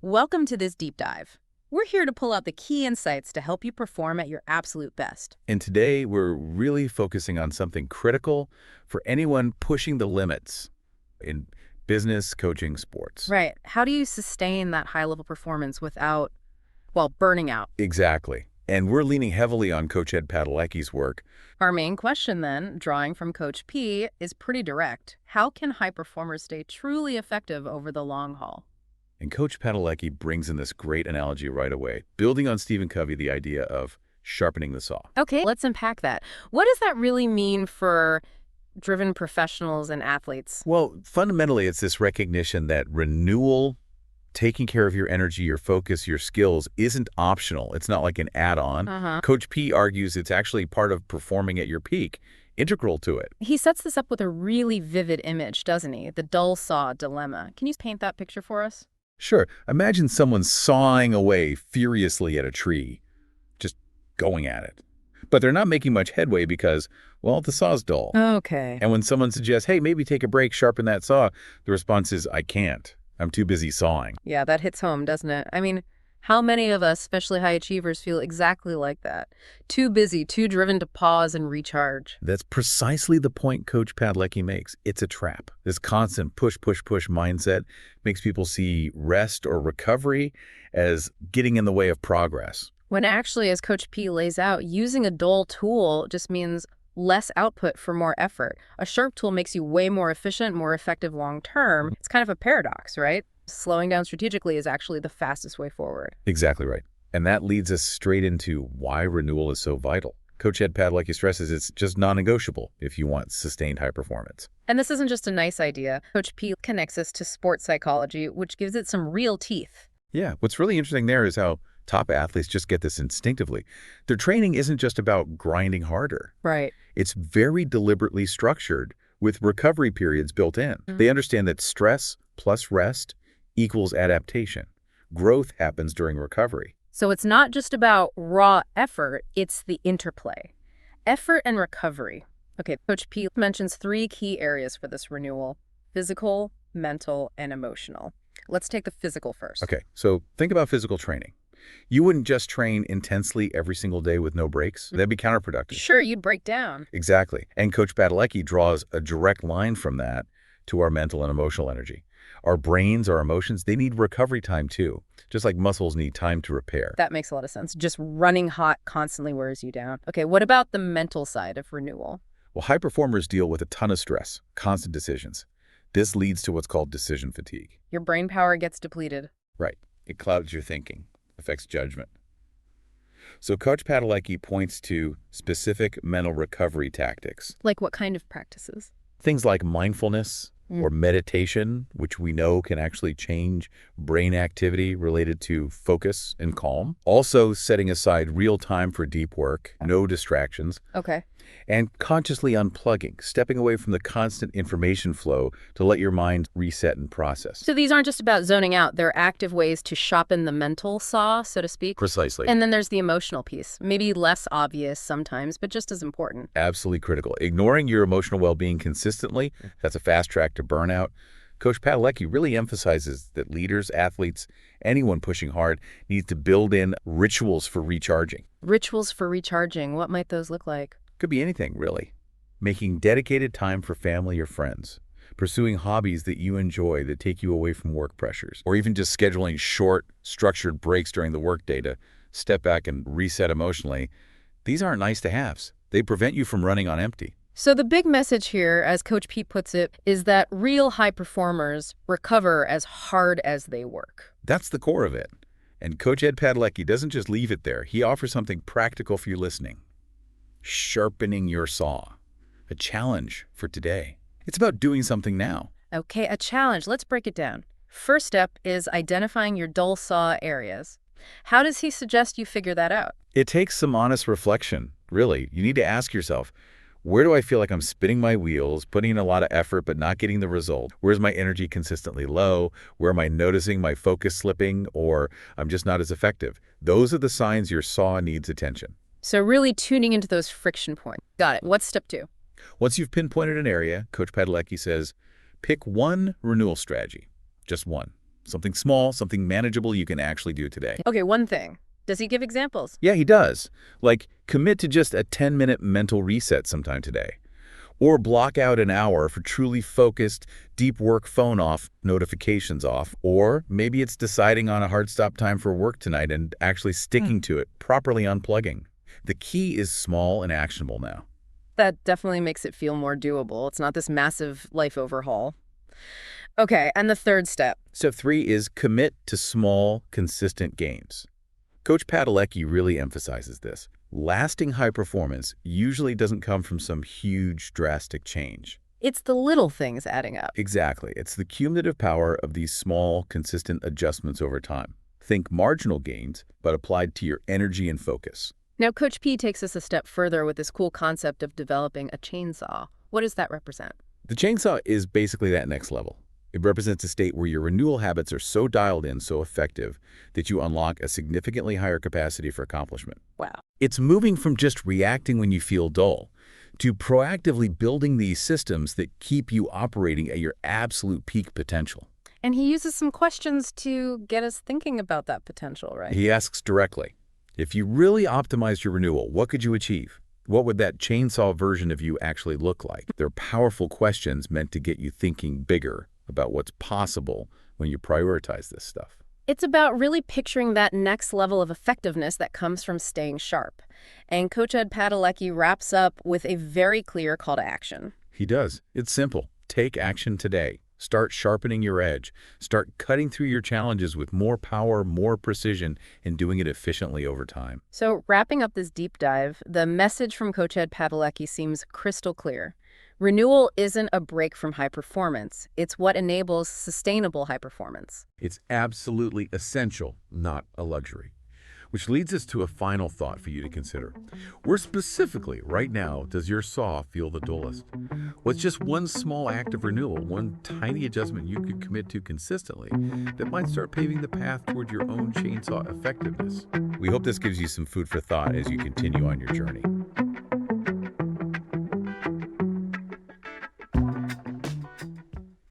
Welcome to this deep dive. We're here to pull out the key insights to help you perform at your absolute best. And today we're really focusing on something critical for anyone pushing the limits in business, coaching, sports. Right. How do you sustain that high-level performance without, well, burning out? Exactly. And we're leaning heavily on Coach Ed Padalecki's work. Our main question then, drawing from Coach P, is pretty direct. How can high performers stay truly effective over the long haul? And Coach Padalecki brings in this great analogy right away, building on Stephen Covey, the idea of sharpening the saw. Okay, let's unpack that. What does that really mean for driven professionals and athletes? Well, fundamentally, it's this recognition that renewal, taking care of your energy, your focus, your skills isn't optional. It's not like an add-on. Coach P argues it's actually part of performing at your peak, integral to it. He sets this up with a really vivid image, doesn't he? The dull saw dilemma. Can you paint that picture for us? Sure, imagine someone sawing away furiously at a tree, just going at it. But they're not making much headway because, well, the saw's dull. Okay. And when someone suggests, hey, maybe take a break, sharpen that saw, the response is, I can't. I'm too busy sawing. Yeah, that hits home, doesn't it? I mean, how many of us, especially high achievers, feel exactly like that? Too busy, too driven to pause and recharge. That's precisely the point Coach Padalecki makes. It's a trap. This constant push, push, push mindset makes people see rest or recovery as getting in the way of progress. When actually, as Coach P lays out, using a dull tool just means less output for more effort. A sharp tool makes you way more efficient, more effective long term. It's kind of a paradox, right? Slowing down strategically is actually the fastest way forward. Exactly right. And that leads us straight into why renewal is so vital. Coach Ed Padalecki stresses it's just non-negotiable if you want sustained high performance. And this isn't just a nice idea. Coach P connects us to sports psychology, which gives it some real teeth. Yeah, what's really interesting there is how top athletes just get this instinctively. Their training isn't just about grinding harder. Right. It's very deliberately structured with recovery periods built in. They understand that stress plus rest equals adaptation. Growth happens during recovery. So it's not just about raw effort, it's the interplay. Effort and recovery. Okay, Coach P mentions 3 key areas for this renewal: physical, mental, and emotional. Let's take the physical first. Okay, so think about physical training. You wouldn't just train intensely every single day with no breaks. That'd be counterproductive. Sure, you'd break down. Exactly. And Coach Padalecki draws a direct line from that to our mental and emotional energy. Our brains, our emotions, they need recovery time too, just like muscles need time to repair. That makes a lot of sense. Just running hot constantly wears you down. Okay, what about the mental side of renewal? Well, high performers deal with a ton of stress, constant decisions. This leads to what's called decision fatigue. Your brain power gets depleted. Right. It clouds your thinking, affects judgment. So Coach Padalecki points to specific mental recovery tactics. Like what kind of practices? Things like mindfulness or meditation, which we know can actually change brain activity related to focus and calm. Also setting aside real time for deep work, no distractions. Okay. And consciously unplugging, stepping away from the constant information flow to let your mind reset and process. So these aren't just about zoning out. They're active ways to sharpen the mental saw, so to speak. Precisely. And then there's the emotional piece. Maybe less obvious sometimes, but just as important. Absolutely critical. Ignoring your emotional well-being consistently, that's a fast track to burnout. Coach Padalecki really emphasizes that leaders, athletes, anyone pushing hard needs to build in rituals for recharging. Rituals for recharging. What might those look like? Could be anything, really. Making dedicated time for family or friends, pursuing hobbies that you enjoy that take you away from work pressures, or even just scheduling short, structured breaks during the workday to step back and reset emotionally. These aren't nice-to-haves. They prevent you from running on empty. So the big message here, as Coach Pete puts it, is that real high performers recover as hard as they work. That's the core of it. And Coach Ed Padalecki doesn't just leave it there. He offers something practical for you listening. Sharpening your saw. A challenge for today. It's about doing something now. Okay, a challenge. Let's break it down. First step is identifying your dull saw areas. How does he suggest you figure that out? It takes some honest reflection, really. You need to ask yourself, where do I feel like I'm spinning my wheels, putting in a lot of effort but not getting the result? Where's my energy consistently low? Where am I noticing my focus slipping, or I'm just not as effective? Those are the signs your saw needs attention. So really tuning into those friction points. Got it. What's step 2? Once you've pinpointed an area, Coach Padalecki says, pick one renewal strategy. Just one. Something small, something manageable you can actually do today. Okay, one thing. Does he give examples? Yeah, he does. Like, commit to just a 10-minute mental reset sometime today. Or block out an hour for truly focused, deep work, phone off, notifications off. Or maybe it's deciding on a hard stop time for work tonight and actually sticking to it, properly unplugging. The key is small and actionable now. That definitely makes it feel more doable. It's not this massive life overhaul. Okay, and the third step. Step 3 is commit to small, consistent gains. Coach Padalecki really emphasizes this. Lasting high performance usually doesn't come from some huge, drastic change. It's the little things adding up. Exactly. It's the cumulative power of these small, consistent adjustments over time. Think marginal gains, but applied to your energy and focus. Now, Coach P takes us a step further with this cool concept of developing a chainsaw. What does that represent? The chainsaw is basically that next level. It represents a state where your renewal habits are so dialed in, so effective, that you unlock a significantly higher capacity for accomplishment. Wow. It's moving from just reacting when you feel dull to proactively building these systems that keep you operating at your absolute peak potential. And he uses some questions to get us thinking about that potential, right? He asks directly, if you really optimized your renewal, what could you achieve? What would that chainsaw version of you actually look like? They're powerful questions meant to get you thinking bigger about what's possible when you prioritize this stuff. It's about really picturing that next level of effectiveness that comes from staying sharp. And Coach Ed Padalecki wraps up with a very clear call to action. He does. It's simple. Take action today. Start sharpening your edge. Start cutting through your challenges with more power, more precision, and doing it efficiently over time. So wrapping up this deep dive, the message from Coach Ed Padalecki seems crystal clear. Renewal isn't a break from high performance. It's what enables sustainable high performance. It's absolutely essential, not a luxury. Which leads us to a final thought for you to consider. Where specifically, right now, does your saw feel the dullest? What's just one small act of renewal, one tiny adjustment you could commit to consistently that might start paving the path toward your own chainsaw effectiveness? We hope this gives you some food for thought as you continue on your journey.